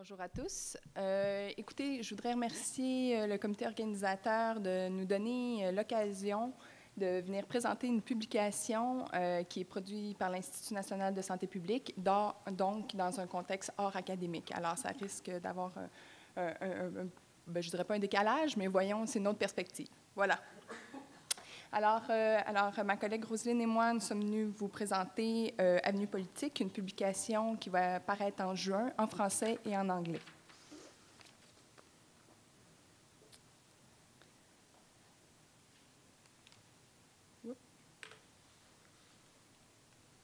Bonjour à tous. Écoutez, je voudrais remercier le comité organisateur de nous donner l'occasion de venir présenter une publication qui est produite par l'Institut national de santé publique, donc dans un contexte hors académique. Alors, ça risque d'avoir je ne dirais pas un décalage, mais voyons, c'est une autre perspective. Voilà. Alors, ma collègue Roselyne et moi, nous sommes venus vous présenter Avenue politique, une publication qui va paraître en juin, en français et en anglais.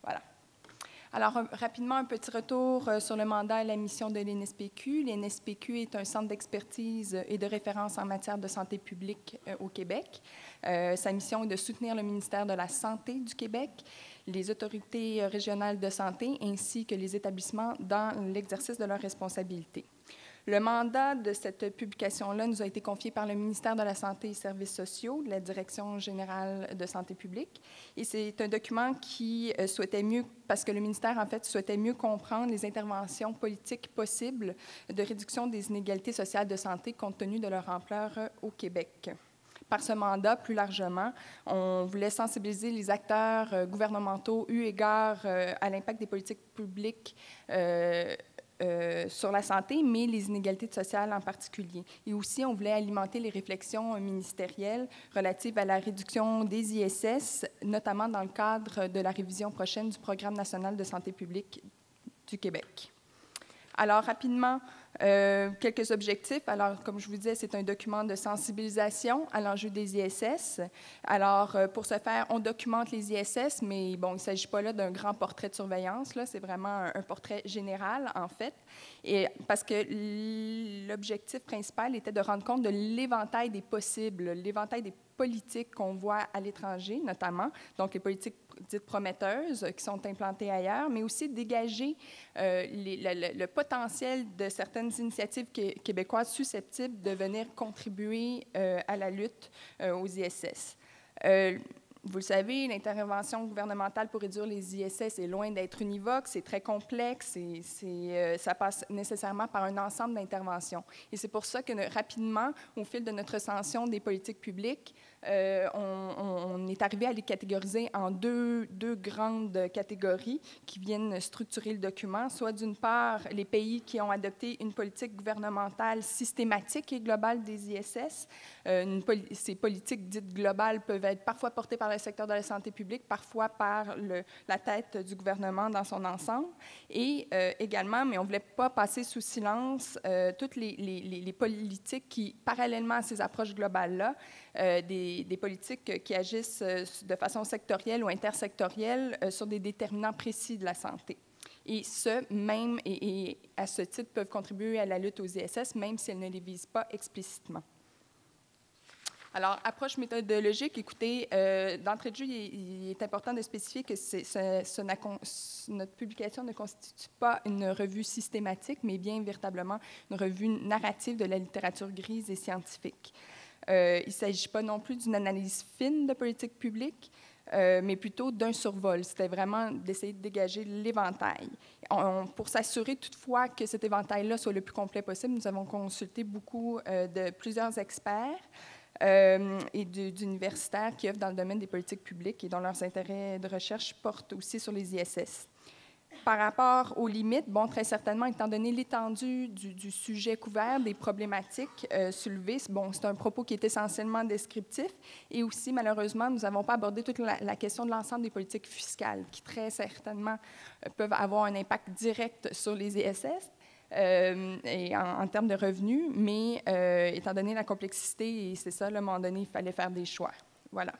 Voilà. Alors, rapidement, un petit retour sur le mandat et la mission de l'INSPQ. L'INSPQ est un centre d'expertise et de référence en matière de santé publique au Québec. Sa mission est de soutenir le ministère de la Santé du Québec, les autorités régionales de santé ainsi que les établissements dans l'exercice de leurs responsabilités. Le mandat de cette publication-là nous a été confié par le ministère de la Santé et Services sociaux, de la Direction générale de santé publique. Et c'est un document qui souhaitait mieux, parce que le ministère, en fait, souhaitait mieux comprendre les interventions politiques possibles de réduction des inégalités sociales de santé compte tenu de leur ampleur au Québec. Par ce mandat, plus largement, on voulait sensibiliser les acteurs gouvernementaux eu égard à l'impact des politiques publiques sur la santé, mais les inégalités sociales en particulier. Et aussi, on voulait alimenter les réflexions ministérielles relatives à la réduction des ISS, notamment dans le cadre de la révision prochaine du Programme national de santé publique du Québec. Alors, rapidement, quelques objectifs. Alors, comme je vous disais, c'est un document de sensibilisation à l'enjeu des ISS. Alors, pour ce faire, on documente les ISS, mais bon, il ne s'agit pas là d'un grand portrait de surveillance, là, c'est vraiment un portrait général, en fait, et parce que l'objectif principal était de rendre compte de l'éventail des possibles, l'éventail des politiques qu'on voit à l'étranger, notamment, donc les politiques dites prometteuses qui sont implantées ailleurs, mais aussi dégager le potentiel de certaines initiatives québécoises susceptibles de venir contribuer à la lutte aux ISS. Vous le savez, l'intervention gouvernementale pour réduire les ISS est loin d'être univoque, c'est très complexe et ça passe nécessairement par un ensemble d'interventions. Et c'est pour ça que rapidement, au fil de notre recension des politiques publiques, on est arrivé à les catégoriser en deux grandes catégories qui viennent structurer le document, soit d'une part les pays qui ont adopté une politique gouvernementale systématique et globale des ISS. Ces politiques dites globales peuvent être parfois portées par le secteur de la santé publique, parfois par la tête du gouvernement dans son ensemble. Et également, mais on ne voulait pas passer sous silence toutes les politiques qui, parallèlement à ces approches globales-là, des politiques qui agissent de façon sectorielle ou intersectorielle sur des déterminants précis de la santé. Et même, et à ce titre, peuvent contribuer à la lutte aux ISS, même si elles ne les visent pas explicitement. Alors, approche méthodologique, écoutez, d'entrée de jeu, il est important de spécifier que notre publication ne constitue pas une revue systématique, mais bien véritablement une revue narrative de la littérature grise et scientifique. Il ne s'agit pas non plus d'une analyse fine de politique publique, mais plutôt d'un survol. C'était vraiment d'essayer de dégager l'éventail. Pour s'assurer toutefois que cet éventail-là soit le plus complet possible, nous avons consulté beaucoup de plusieurs experts et d'universitaires qui œuvrent dans le domaine des politiques publiques et dont leurs intérêts de recherche portent aussi sur les ISS. Par rapport aux limites, bon, très certainement, étant donné l'étendue du sujet couvert, des problématiques soulevées, bon, c'est un propos qui est essentiellement descriptif. Et aussi, malheureusement, nous n'avons pas abordé toute la question de l'ensemble des politiques fiscales, qui très certainement peuvent avoir un impact direct sur les ISS. Et en termes de revenus, mais étant donné la complexité, et c'est ça, à un moment donné, il fallait faire des choix. Voilà.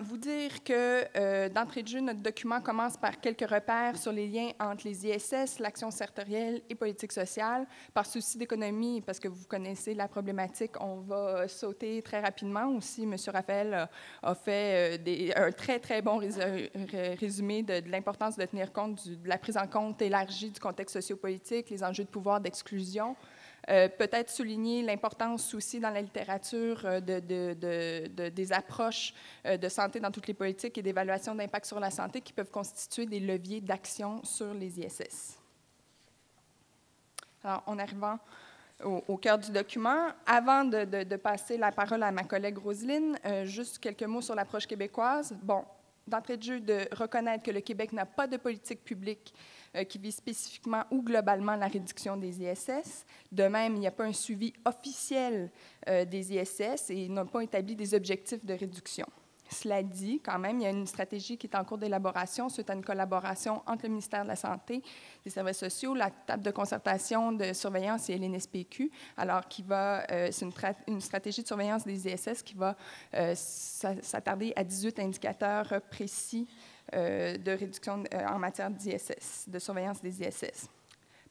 Vous dire que, d'entrée de jeu, notre document commence par quelques repères sur les liens entre les ISS, l'action sectorielle et politique sociale. Par souci d'économie, parce que vous connaissez la problématique, on va sauter très rapidement. Aussi, M. Raphaël a fait un très, très bon résumé de l'importance de tenir compte de la prise en compte élargie du contexte sociopolitique, les enjeux de pouvoir, d'exclusion, Peut-être souligner l'importance aussi dans la littérature des approches de santé dans toutes les politiques et d'évaluation d'impact sur la santé qui peuvent constituer des leviers d'action sur les ISS. Alors, en arrivant au cœur du document, avant de passer la parole à ma collègue Roselyne, juste quelques mots sur l'approche québécoise. Bon, d'entrée de jeu, de reconnaître que le Québec n'a pas de politique publique qui vise spécifiquement ou globalement la réduction des ISS. De même, il n'y a pas un suivi officiel des ISS et n'a pas établi des objectifs de réduction. Cela dit, quand même, il y a une stratégie qui est en cours d'élaboration suite à une collaboration entre le ministère de la Santé, des Services sociaux, la table de concertation de surveillance et l'NSPQ, alors c'est une stratégie de surveillance des ISS qui va s'attarder à 18 indicateurs précis de réduction en matière d'ISS, de surveillance des ISS.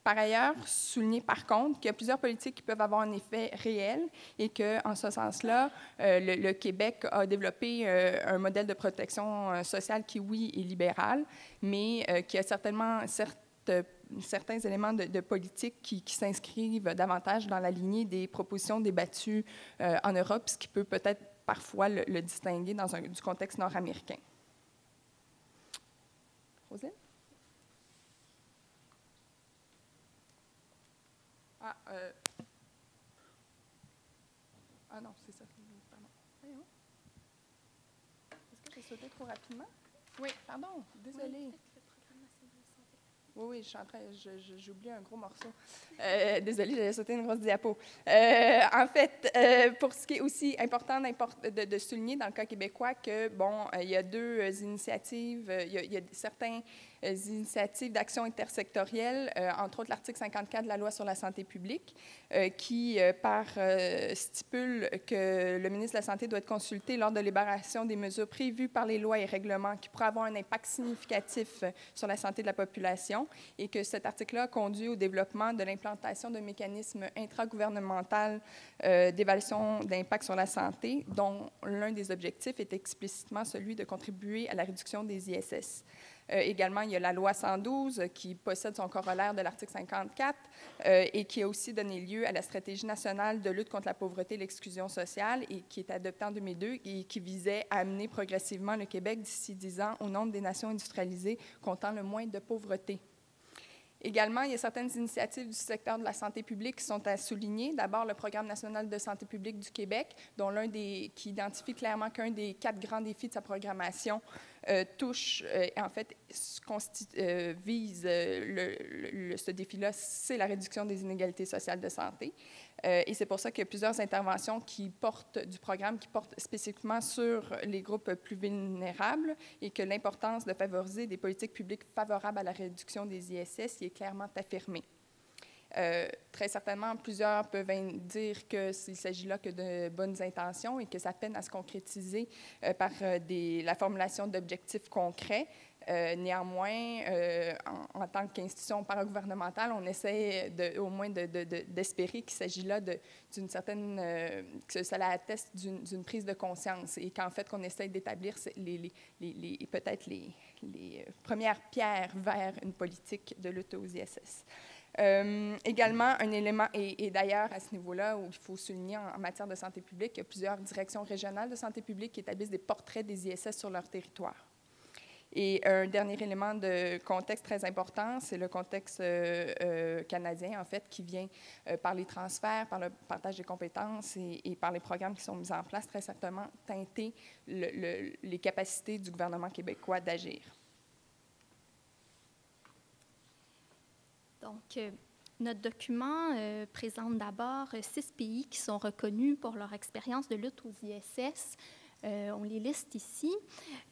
Par ailleurs, souligner par contre qu'il y a plusieurs politiques qui peuvent avoir un effet réel et qu'en ce sens-là, le Québec a développé un modèle de protection sociale qui, oui, est libéral, mais qui a certainement certains éléments de politique qui s'inscrivent davantage dans la lignée des propositions débattues en Europe, ce qui peut peut-être parfois le distinguer du contexte nord-américain. Roselyne? Ah non, c'est ça. Pardon. Voyons. Est-ce que j'ai sauté trop rapidement? Oui, pardon. Désolée. Oui, je suis en train, j'ai oublié un gros morceau. Désolée, j'ai sauté une grosse diapo. En fait, pour ce qui est aussi important de souligner dans le cas québécois que, bon, il y a deux initiatives, il y a certaines initiatives d'action intersectorielle, entre autres l'article 54 de la Loi sur la santé publique, qui stipule que le ministre de la Santé doit être consulté lors de l'élaboration des mesures prévues par les lois et règlements qui pourraient avoir un impact significatif sur la santé de la population et que cet article-là conduit au développement de l'implantation d'un mécanisme intragouvernemental d'évaluation d'impact sur la santé, dont l'un des objectifs est explicitement celui de contribuer à la réduction des ISS. Également, il y a la loi 112 qui possède son corollaire de l'article 54 et qui a aussi donné lieu à la stratégie nationale de lutte contre la pauvreté et l'exclusion sociale et qui est adoptée en 2002 et qui visait à amener progressivement le Québec d'ici 10 ans au nombre des nations industrialisées comptant le moins de pauvreté. Également, il y a certaines initiatives du secteur de la santé publique qui sont à souligner. D'abord, le Programme national de santé publique du Québec, dont qui identifie clairement qu'un des 4 grands défis de sa programmation en fait, vise ce défi-là, c'est la réduction des inégalités sociales de santé. Et c'est pour ça qu'il y a plusieurs interventions du programme qui portent spécifiquement sur les groupes plus vulnérables et que l'importance de favoriser des politiques publiques favorables à la réduction des ISS y est clairement affirmée. Très certainement, plusieurs peuvent dire qu'il s'agit là que de bonnes intentions et que ça peine à se concrétiser par la formulation d'objectifs concrets. Néanmoins, en tant qu'institution paragouvernementale, on essaie au moins d'espérer qu'il s'agit là d'une certaine... que cela atteste d'une prise de conscience et qu'en fait, qu'on essaie d'établir peut-être les premières pierres vers une politique de lutte aux ISS. Également, un élément, et d'ailleurs à ce niveau-là, où il faut souligner en matière de santé publique, il y a plusieurs directions régionales de santé publique qui établissent des portraits des ISS sur leur territoire. Et un dernier élément de contexte très important, c'est le contexte canadien, en fait, qui vient par les transferts, par le partage des compétences et par les programmes qui sont mis en place, très certainement teinter les capacités du gouvernement québécois d'agir. Donc, notre document présente d'abord 6 pays qui sont reconnus pour leur expérience de lutte aux ISS. On les liste ici.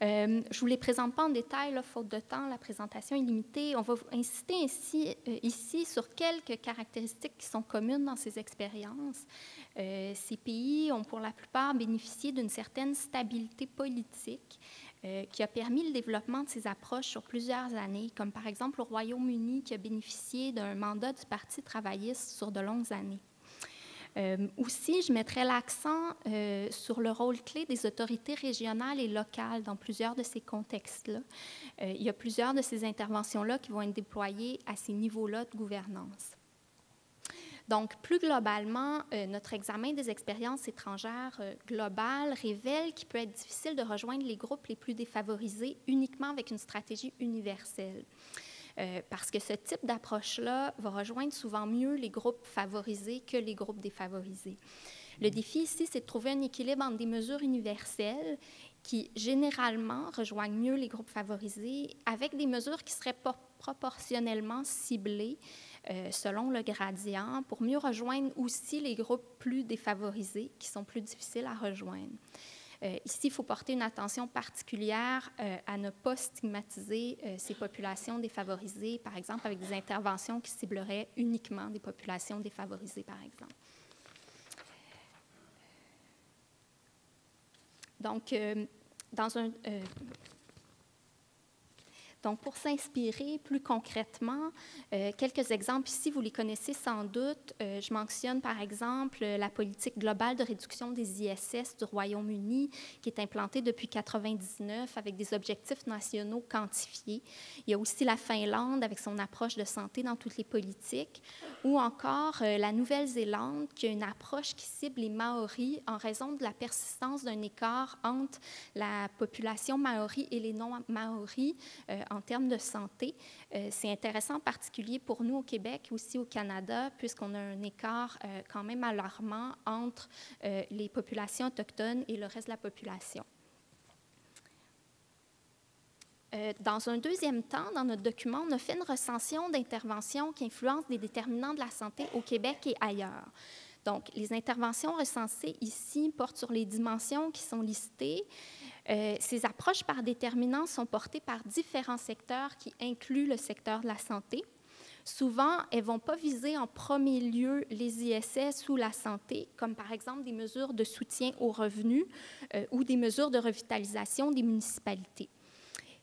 Je ne vous les présente pas en détail, là, faute de temps, la présentation est limitée. On va insister ici sur quelques caractéristiques qui sont communes dans ces expériences. Ces pays ont pour la plupart bénéficié d'une certaine stabilité politique qui a permis le développement de ces approches sur plusieurs années, comme par exemple le Royaume-Uni qui a bénéficié d'un mandat du Parti travailliste sur de longues années. Aussi, je mettrai l'accent sur le rôle clé des autorités régionales et locales dans plusieurs de ces contextes-là. Il y a plusieurs de ces interventions-là qui vont être déployées à ces niveaux-là de gouvernance. Donc, plus globalement, notre examen des expériences étrangères globales révèle qu'il peut être difficile de rejoindre les groupes les plus défavorisés uniquement avec une stratégie universelle. Parce que ce type d'approche-là va rejoindre souvent mieux les groupes favorisés que les groupes défavorisés. Le défi ici, c'est de trouver un équilibre entre des mesures universelles qui, généralement, rejoignent mieux les groupes favorisés avec des mesures qui seraient proportionnellement ciblées selon le gradient pour mieux rejoindre aussi les groupes plus défavorisés qui sont plus difficiles à rejoindre. Ici, il faut porter une attention particulière à ne pas stigmatiser ces populations défavorisées, par exemple, avec des interventions qui cibleraient uniquement des populations défavorisées, par exemple. Donc, pour s'inspirer plus concrètement, quelques exemples ici, vous les connaissez sans doute. Je mentionne par exemple la politique globale de réduction des ISS du Royaume-Uni qui est implantée depuis 1999 avec des objectifs nationaux quantifiés. Il y a aussi la Finlande avec son approche de santé dans toutes les politiques, ou encore la Nouvelle-Zélande qui a une approche qui cible les Maoris en raison de la persistance d'un écart entre la population Maori et les non-Maoris en termes de santé. C'est intéressant en particulier pour nous au Québec, aussi au Canada, puisqu'on a un écart quand même alarmant entre les populations autochtones et le reste de la population. Dans un deuxième temps, dans notre document, on a fait une recension d'interventions qui influencent des déterminants de la santé au Québec et ailleurs. Donc, les interventions recensées ici portent sur les dimensions qui sont listées. Ces approches par déterminants sont portées par différents secteurs qui incluent le secteur de la santé. Souvent, elles ne vont pas viser en premier lieu les ISS ou la santé, comme par exemple des mesures de soutien aux revenus ou des mesures de revitalisation des municipalités.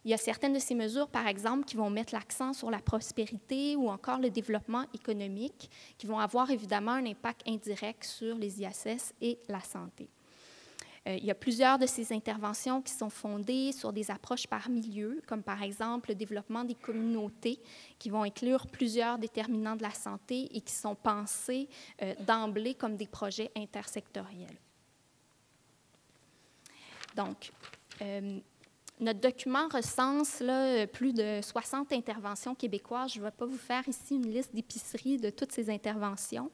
Il y a certaines de ces mesures, par exemple, qui vont mettre l'accent sur la prospérité ou encore le développement économique, qui vont avoir évidemment un impact indirect sur les ISS et la santé. Il y a plusieurs de ces interventions qui sont fondées sur des approches par milieu, comme par exemple le développement des communautés, qui vont inclure plusieurs déterminants de la santé et qui sont pensés d'emblée comme des projets intersectoriels. Donc, notre document recense là, plus de 60 interventions québécoises. Je ne vais pas vous faire ici une liste d'épiceries de toutes ces interventions.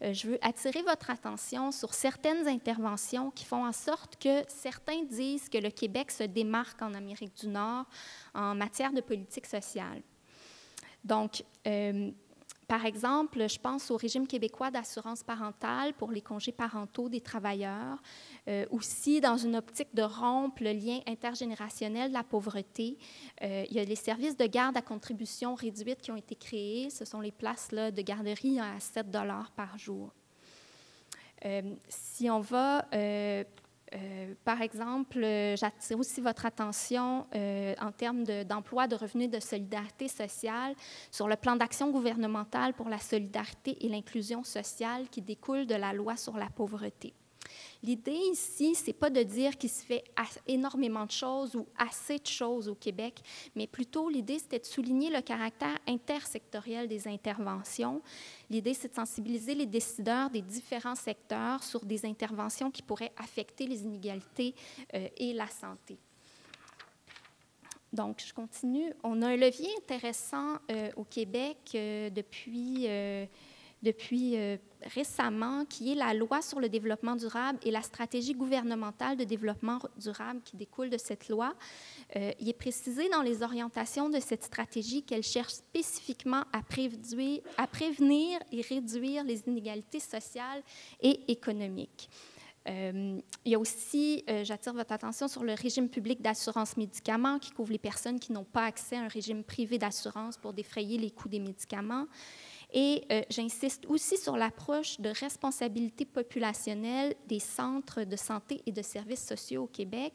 Je veux attirer votre attention sur certaines interventions qui font en sorte que certains disent que le Québec se démarque en Amérique du Nord en matière de politique sociale. Donc, par exemple, je pense au régime québécois d'assurance parentale pour les congés parentaux des travailleurs. Aussi, dans une optique de rompre le lien intergénérationnel de la pauvreté, il y a les services de garde à contribution réduite qui ont été créés. Ce sont les places là, de garderie à 7 $ par jour. Si on va... par exemple, j'attire aussi votre attention en termes d'emploi de revenus de solidarité sociale sur le plan d'action gouvernemental pour la solidarité et l'inclusion sociale qui découle de la loi sur la pauvreté. L'idée ici, ce n'est pas de dire qu'il se fait énormément de choses ou assez de choses au Québec, mais plutôt l'idée, c'était de souligner le caractère intersectoriel des interventions. L'idée, c'est de sensibiliser les décideurs des différents secteurs sur des interventions qui pourraient affecter les inégalités et la santé. Donc, je continue. On a un levier intéressant au Québec depuis récemment, qui est la loi sur le développement durable et la stratégie gouvernementale de développement durable qui découle de cette loi. Il est précisé dans les orientations de cette stratégie qu'elle cherche spécifiquement à prévenir et réduire les inégalités sociales et économiques. Il y a aussi, j'attire votre attention sur le régime public d'assurance médicaments qui couvre les personnes qui n'ont pas accès à un régime privé d'assurance pour défrayer les coûts des médicaments. Et j'insiste aussi sur l'approche de responsabilité populationnelle des centres de santé et de services sociaux au Québec,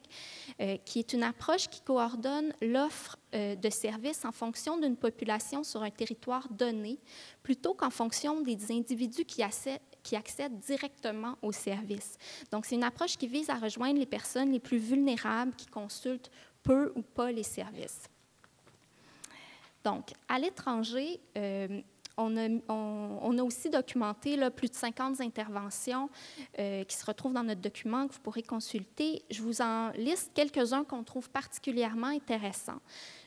qui est une approche qui coordonne l'offre de services en fonction d'une population sur un territoire donné, plutôt qu'en fonction des individus qui accèdent directement aux services. Donc, c'est une approche qui vise à rejoindre les personnes les plus vulnérables qui consultent peu ou pas les services. Donc, à l'étranger, On a aussi documenté là, plus de 50 interventions qui se retrouvent dans notre document que vous pourrez consulter. Je vous en liste quelques-uns qu'on trouve particulièrement intéressants.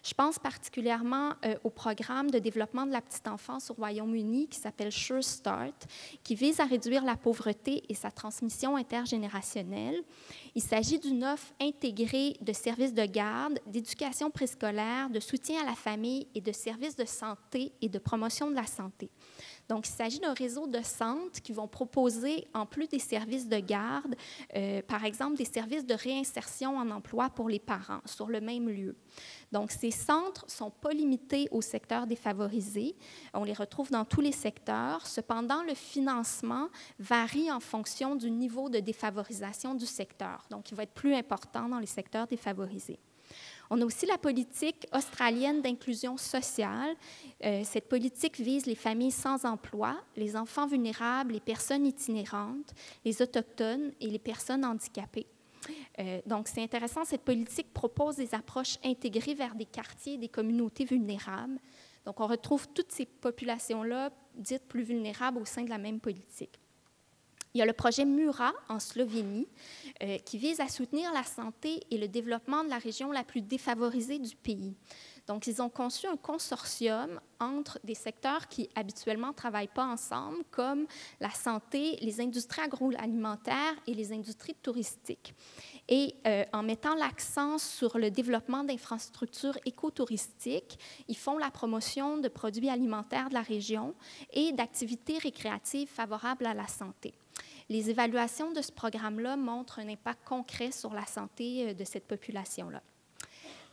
Je pense particulièrement au programme de développement de la petite enfance au Royaume-Uni qui s'appelle Sure Start, qui vise à réduire la pauvreté et sa transmission intergénérationnelle. Il s'agit d'une offre intégrée de services de garde, d'éducation préscolaire, de soutien à la famille et de services de santé et de promotion de la santé. Donc, il s'agit d'un réseau de centres qui vont proposer, en plus des services de garde, par exemple, des services de réinsertion en emploi pour les parents sur le même lieu. Donc, ces centres ne sont pas limités au secteur défavorisé. On les retrouve dans tous les secteurs. Cependant, le financement varie en fonction du niveau de défavorisation du secteur. Donc, il va être plus important dans les secteurs défavorisés. On a aussi la politique australienne d'inclusion sociale. Cette politique vise les familles sans emploi, les enfants vulnérables, les personnes itinérantes, les autochtones et les personnes handicapées. Donc, c'est intéressant, cette politique propose des approches intégrées vers des quartiers et des communautés vulnérables. Donc, on retrouve toutes ces populations-là dites plus vulnérables au sein de la même politique. Il y a le projet MURA en Slovénie qui vise à soutenir la santé et le développement de la région la plus défavorisée du pays. Donc, ils ont conçu un consortium entre des secteurs qui habituellement ne travaillent pas ensemble, comme la santé, les industries agroalimentaires et les industries touristiques. Et en mettant l'accent sur le développement d'infrastructures écotouristiques, ils font la promotion de produits alimentaires de la région et d'activités récréatives favorables à la santé. Les évaluations de ce programme-là montrent un impact concret sur la santé de cette population-là.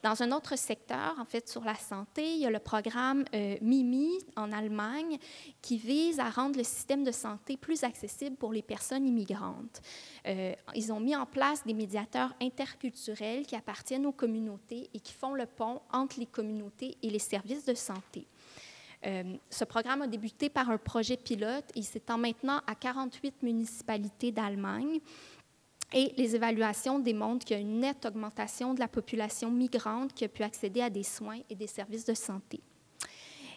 Dans un autre secteur, en fait, sur la santé, il y a le programme MIMI en Allemagne qui vise à rendre le système de santé plus accessible pour les personnes immigrantes. Ils ont mis en place des médiateurs interculturels qui appartiennent aux communautés et qui font le pont entre les communautés et les services de santé. Ce programme a débuté par un projet pilote et s'étend maintenant à 48 municipalités d'Allemagne. Et les évaluations démontrent qu'il y a une nette augmentation de la population migrante qui a pu accéder à des soins et des services de santé.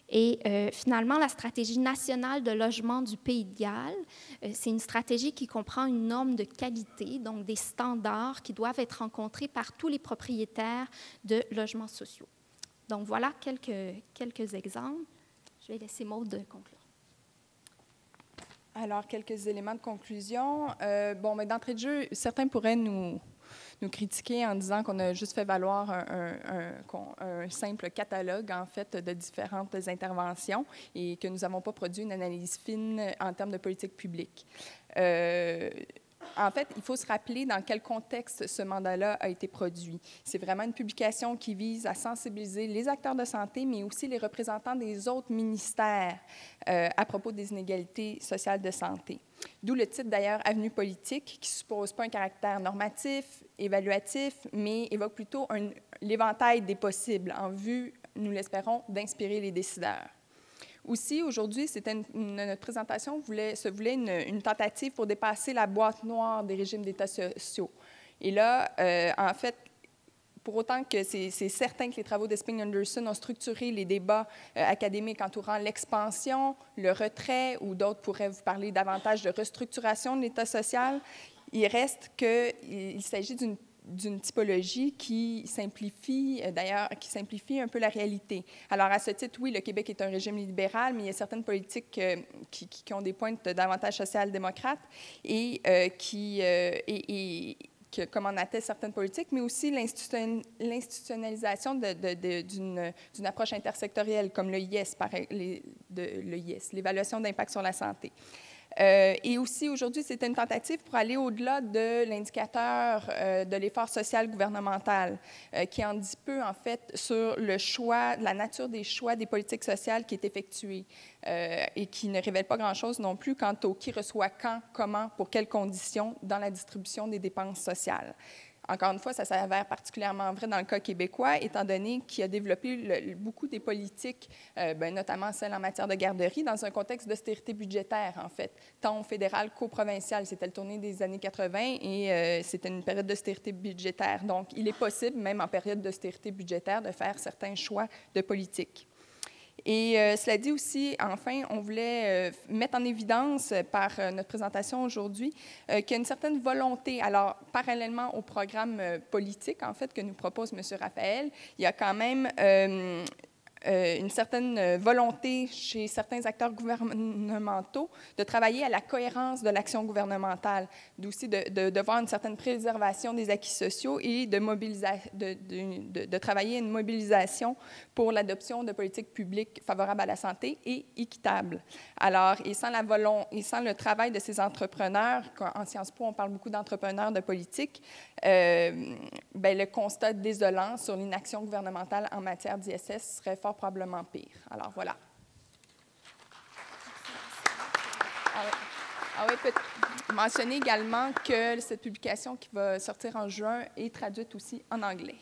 Et finalement, la stratégie nationale de logement du Pays de Galles, c'est une stratégie qui comprend une norme de qualité, donc des standards qui doivent être rencontrés par tous les propriétaires de logements sociaux. Donc voilà quelques exemples. Je vais laisser Maude conclure. Alors, quelques éléments de conclusion. Mais d'entrée de jeu, certains pourraient nous critiquer en disant qu'on a juste fait valoir un simple catalogue, en fait, de différentes interventions et que nous n'avons pas produit une analyse fine en termes de politique publique. En fait, il faut se rappeler dans quel contexte ce mandat-là a été produit. C'est vraiment une publication qui vise à sensibiliser les acteurs de santé, mais aussi les représentants des autres ministères à propos des inégalités sociales de santé. D'où le titre, d'ailleurs, « Avenue politique », qui ne suppose pas un caractère normatif, évaluatif, mais évoque plutôt l'éventail des possibles en vue, nous l'espérons, d'inspirer les décideurs. Aussi, aujourd'hui, notre présentation se voulait une tentative pour dépasser la boîte noire des régimes d'État sociaux. Et là, en fait, pour autant que c'est certain que les travaux d'Esping-Anderson ont structuré les débats académiques entourant l'expansion, le retrait, ou d'autres pourraient vous parler davantage de restructuration de l'État social, il reste qu'il s'agit d'une typologie qui simplifie un peu la réalité. Alors, à ce titre, oui, le Québec est un régime libéral, mais il y a certaines politiques qui ont des pointes davantage social-démocrates et comme en attestent certaines politiques, mais aussi l'institutionnalisation d'une approche intersectorielle, comme le IES, l'évaluation d'impact sur la santé. Et aussi, aujourd'hui, c'était une tentative pour aller au-delà de l'indicateur de l'effort social gouvernemental, qui en dit peu, en fait, sur le choix, la nature des choix des politiques sociales qui est effectuée et qui ne révèle pas grand-chose non plus quant au qui reçoit quand, comment, pour quelles conditions dans la distribution des dépenses sociales. Encore une fois, ça s'avère particulièrement vrai dans le cas québécois, étant donné qu'il a développé beaucoup des politiques, notamment celles en matière de garderie, dans un contexte d'austérité budgétaire, en fait, tant au fédéral qu'au provincial. C'était le tournée des années 80 et c'était une période d'austérité budgétaire. Donc, il est possible, même en période d'austérité budgétaire, de faire certains choix de politique. Et cela dit aussi, enfin, on voulait mettre en évidence par notre présentation aujourd'hui qu'il y a une certaine volonté. Alors, parallèlement au programme politique, en fait, que nous propose M. Raphaël, il y a quand même une certaine volonté chez certains acteurs gouvernementaux de travailler à la cohérence de l'action gouvernementale, aussi de voir une certaine préservation des acquis sociaux et de travailler une mobilisation pour l'adoption de politiques publiques favorables à la santé et équitables. Alors, et sans le travail de ces entrepreneurs, en Sciences Po, on parle beaucoup d'entrepreneurs de politique, le constat désolant sur l'inaction gouvernementale en matière d'ISS serait fort probablement pire. Alors, voilà. Oui, peut mentionner également que cette publication qui va sortir en juin est traduite aussi en anglais.